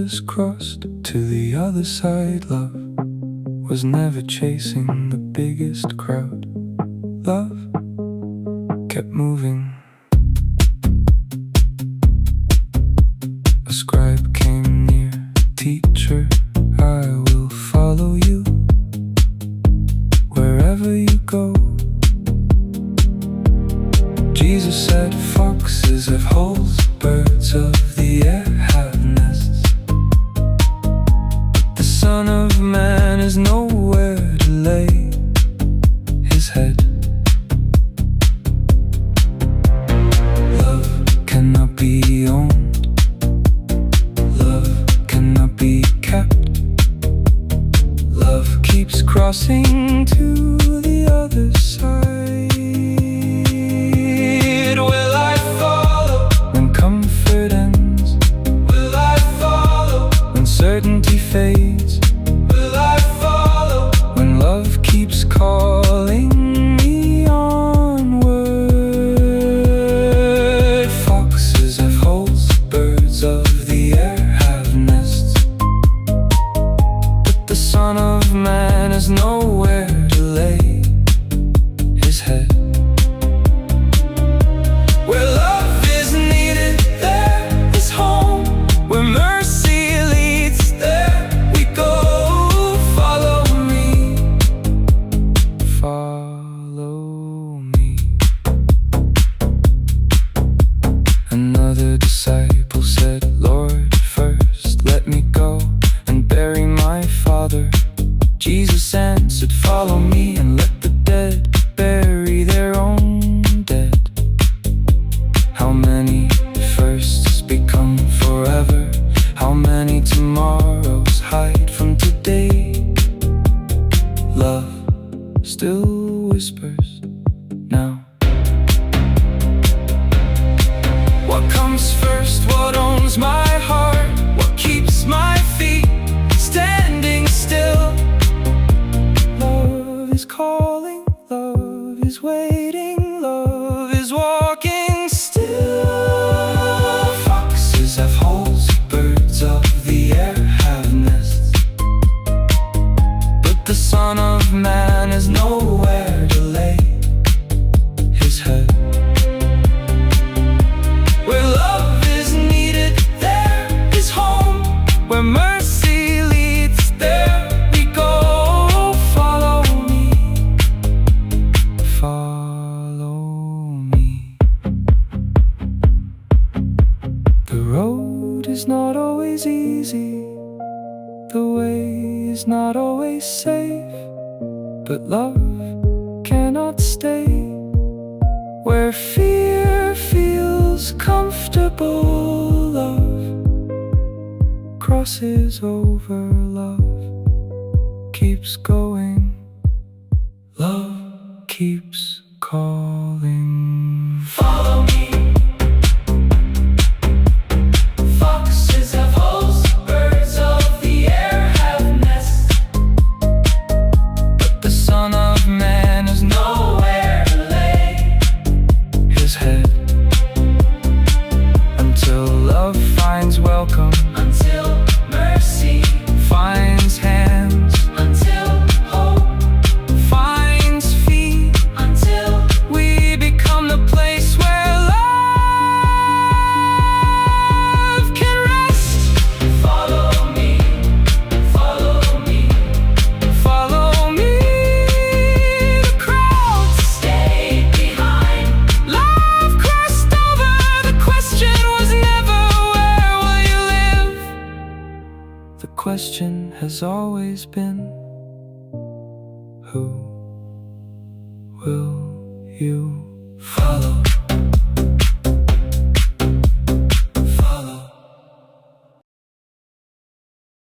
Jesus crossed to the other side. Love was never chasing the biggest crowd. Love kept moving. A scribe came near. Teacher, I will follow you wherever you go. Jesus said, foxes have holes, birds of the air have nests. The Son of Man is nowhere to lay his head. Love cannot be owned. Love cannot be kept. Love keeps crossing to the other side. Will I follow when comfort ends? Will I follow when certainty fades? Will I follow when love keeps calling me onward? Foxes have holes, birds of the air have nests, but the Son of Man is nowhere to lay his head. Where love is needed, there is home. Where mercy leads, there we go. Follow me, follow me. Another disciple said, Lord, first let me go and bury my father. Jesus answered, follow me and let the dead bury their own dead. How many firsts become forever? How many tomorrows hide from today? Love still whispers now. What comes first? What owns my heart? What keeps my feet standing still? Love is calling, love is waiting, love is walking still. Foxes have holes, birds of the air have nests, but the Son of Man is nowhere to lay his head. Where love is needed, there is home. Where mercy leads, there we go. Follow me, follow me. The road is not always easy, the way is not always safe, but love cannot stay where fear feels comfortable. Love crosses over, love keeps going, love keeps calling. Follow me. Foxes have holes, birds of the air have nests, but the Son of Man is nowhere to lay his head. Until love finds welcome, until mercy finds hands, until hope finds feet, until we become the place where love can rest. Follow me, follow me, follow me. The crowd stayed behind. Love crossed over. The question was never, where will you live? The question has always been, who will you follow?